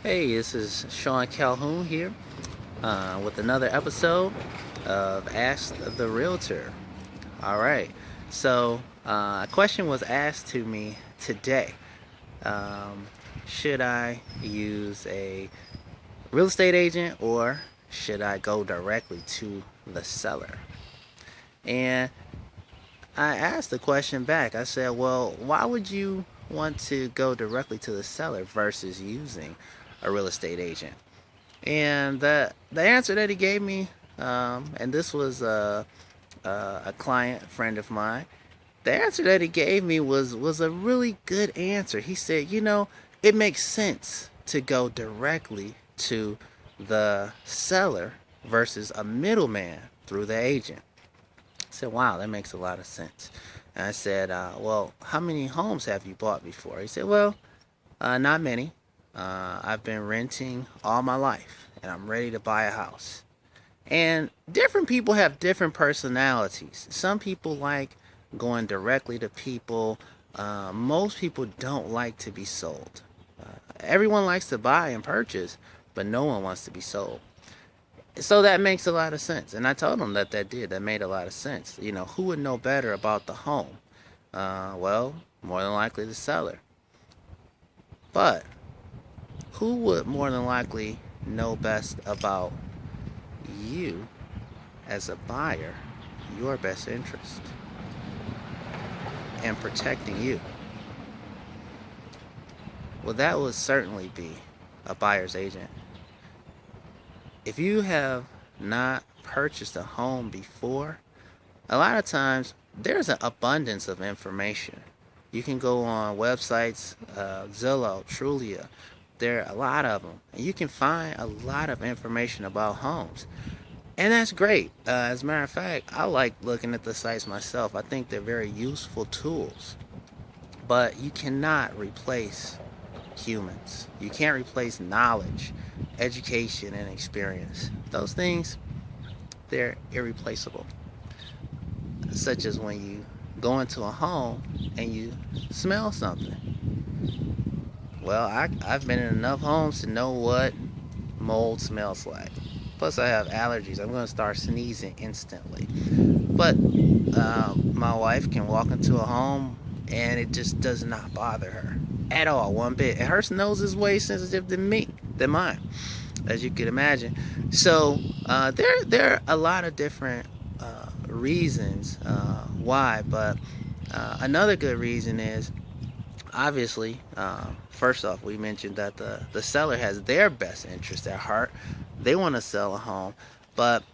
Hey, this is Sean Calhoun here with another episode of Ask the Realtor. All right, so a question was asked to me today. Um, should I use a real estate agent or should I go directly to the seller? And I asked the question back. I said, well, why would you want to go directly to the seller versus using a real estate agent? And the answer that he gave me, and this was a client friend of mine. The answer that he gave me was a really good answer. He said, it makes sense to go directly to the seller versus a middleman through the agent. I said, wow, that makes a lot of sense. And I said, well, how many homes have you bought before? He said, well, not many. I've been renting all my life, and I'm ready to buy a house. And different people have different personalities. Some people like going directly to people. Most people don't like to be sold. Everyone likes to buy and purchase, but no one wants to be sold. So that makes a lot of sense. And I told him that made a lot of sense. Who would know better about the home? Well, more than likely the seller. But who would more than likely know best about you as a buyer, your best interest, and protecting you? Well, that would certainly be a buyer's agent. If you have not purchased a home before, a lot of times there's an abundance of information. You can go on websites, Zillow, Trulia. There are a lot of them. And you can find a lot of information about homes. And that's great. As a matter of fact, I like looking at the sites myself. I think they're very useful tools. But you cannot replace humans. You can't replace knowledge, education, and experience. Those things, they're irreplaceable. Such as when you go into a home and you smell something. Well, I've been in enough homes to know what mold smells like. Plus, I have allergies. I'm going to start sneezing instantly. But my wife can walk into a home and it just does not bother her at all, one bit. And her nose is way sensitive than mine, as you could imagine. So there are a lot of different reasons why. But another good reason is, obviously, first off, we mentioned that the seller has their best interest at heart. They want to sell a home. But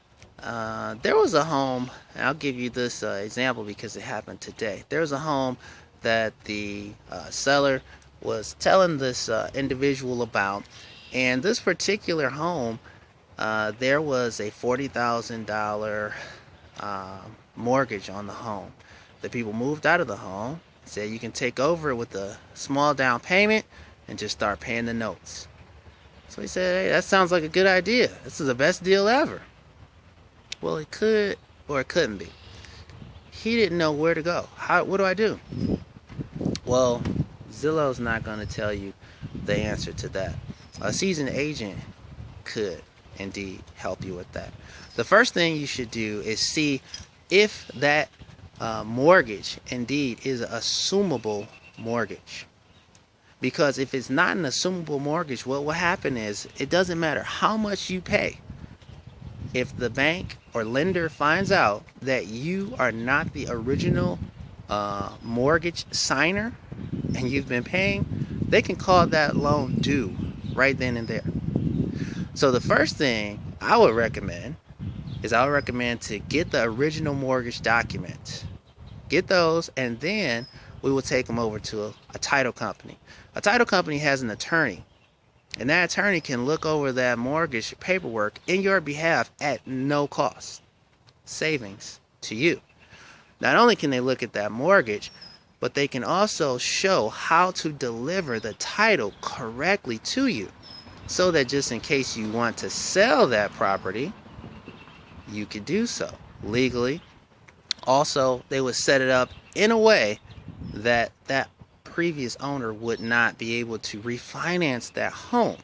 there was a home, and I'll give you this example because it happened today. There was a home that the seller was telling this individual about. And this particular home, there was a $40,000 mortgage on the home. The people moved out of the home, said you can take over with a small down payment and just start paying the notes. So he said, hey, that sounds like a good idea. This is the best deal ever. Well, it could or it couldn't be. He didn't know where to go. What do I do? Well, Zillow's not going to tell you the answer to that. A seasoned agent could indeed help you with that. The first thing you should do is see if that mortgage indeed is an assumable mortgage. Because if it's not an assumable mortgage, what will happen is it doesn't matter how much you pay. If the bank or lender finds out that you are not the original mortgage signer and you've been paying, they can call that loan due right then and there. So the first thing I would recommend to get the original mortgage documents. Get those, and then we will take them over to a title company. A title company has an attorney, and that attorney can look over that mortgage paperwork in your behalf at no cost. Savings to you. Not only can they look at that mortgage, but they can also show how to deliver the title correctly to you, so that just in case you want to sell that property, you could do so legally. Also, they would set it up in a way that that previous owner would not be able to refinance that home.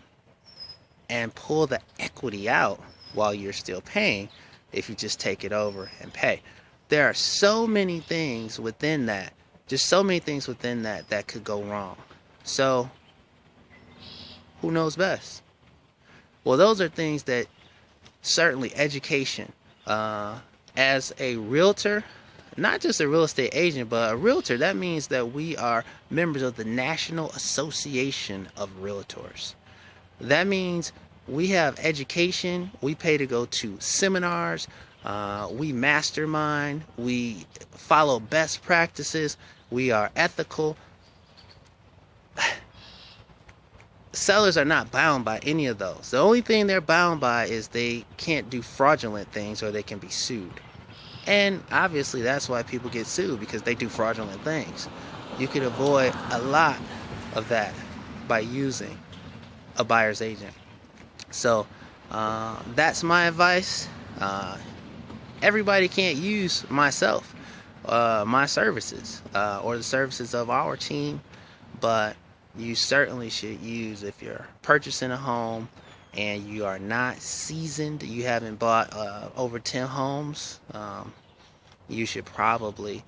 and pull the equity out while you're still paying if you just take it over and pay. There are so many things within that, just so many things within that that could go wrong. So, who knows best? Well, those are things that certainly education. As a realtor, not just a real estate agent, but a realtor, that means that we are members of the National Association of Realtors. That means we have education, we pay to go to seminars, we mastermind, we follow best practices, we are ethical. Sellers are not bound by any of those. The only thing they're bound by is they can't do fraudulent things or they can be sued. And obviously that's why people get sued, because they do fraudulent things. You could avoid a lot of that by using a buyer's agent. So that's my advice. Everybody can't use myself, my services, or the services of our team, but you certainly should use, if you're purchasing a home and you are not seasoned, you haven't bought over 10 homes, you should probably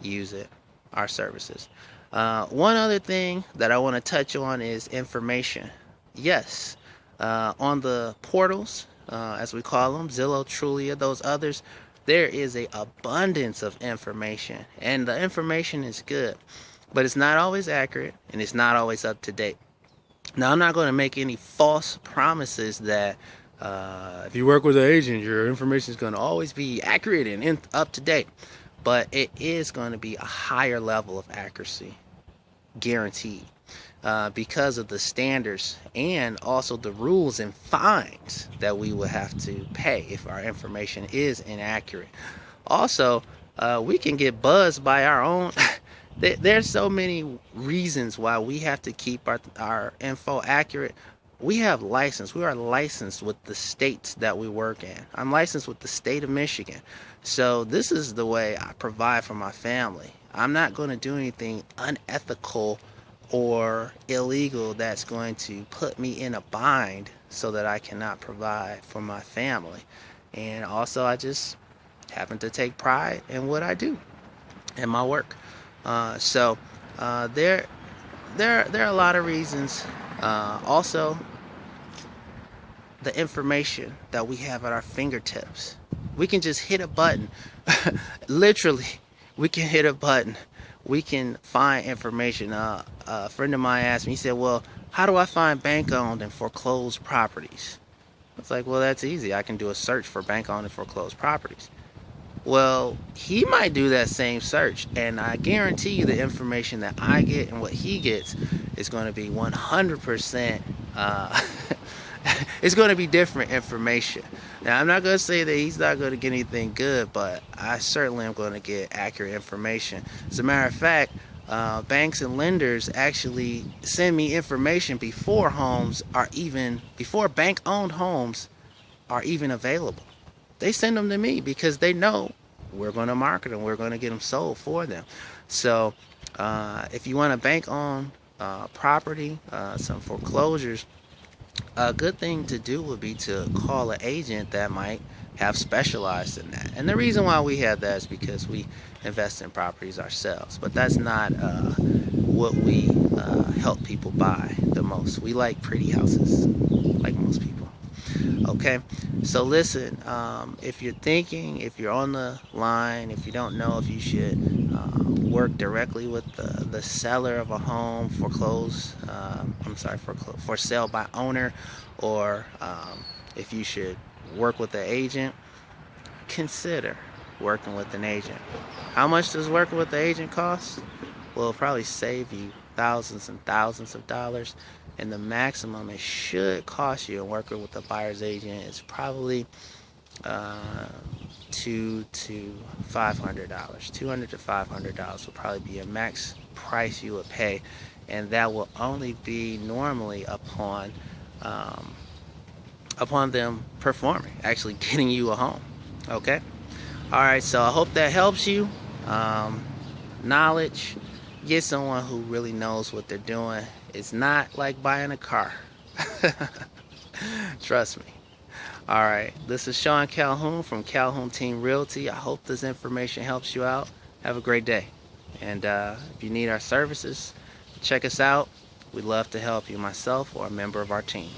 use it, our services. One other thing that I want to touch on is information. Yes, on the portals, as we call them, Zillow, Trulia, those others, there is an abundance of information, and the information is good, but it's not always accurate and it's not always up to date. Now, I'm not going to make any false promises that if you work with an agent, your information is going to always be accurate and up to date, but it is going to be a higher level of accuracy, guaranteed, because of the standards and also the rules and fines that we will have to pay if our information is inaccurate. Also, we can get buzzed by our own. There's so many reasons why we have to keep our info accurate. We have license. We are licensed with the states that we work in. I'm licensed with the state of Michigan. So this is the way I provide for my family. I'm not going to do anything unethical or illegal that's going to put me in a bind so that I cannot provide for my family. And also, I just happen to take pride in what I do and my work. So there are a lot of reasons. Also, the information that we have at our fingertips. We can just hit a button. Literally, we can hit a button. We can find information. A friend of mine asked me, he said, well, how do I find bank-owned and foreclosed properties? It's like, well, that's easy. I can do a search for bank-owned and foreclosed properties. Well, he might do that same search, and I guarantee you the information that I get and what he gets is going to be 100%, it's going to be different information. Now, I'm not going to say that he's not going to get anything good, but I certainly am going to get accurate information. As a matter of fact, banks and lenders actually send me information before bank-owned homes are even available. They send them to me because they know we're going to market them. We're going to get them sold for them. So if you want a bank-owned property, some foreclosures, a good thing to do would be to call an agent that might have specialized in that. And the reason why we have that is because we invest in properties ourselves. But that's not what we help people buy the most. We like pretty houses, like most people. Okay, so listen, if you're thinking, if you're on the line, if you don't know if you should work directly with the seller of a home, for sale by owner, or if you should work with an agent, consider working with an agent. How much does working with the agent cost? Well, it'll probably save you thousands and thousands of dollars. And the maximum it should cost you in working with a buyer's agent is probably $200 to $500. $200 to $500 will probably be a max price you would pay, and that will only be normally upon them performing, actually getting you a home. Okay. All right. So I hope that helps you. Knowledge. Get someone who really knows what they're doing. It's not like buying a car. Trust me. All right, this is Sean Calhoun from Calhoun Team Realty. I hope this information helps you out. Have a great day. And if you need our services, check us out. We'd love to help you, myself or a member of our team.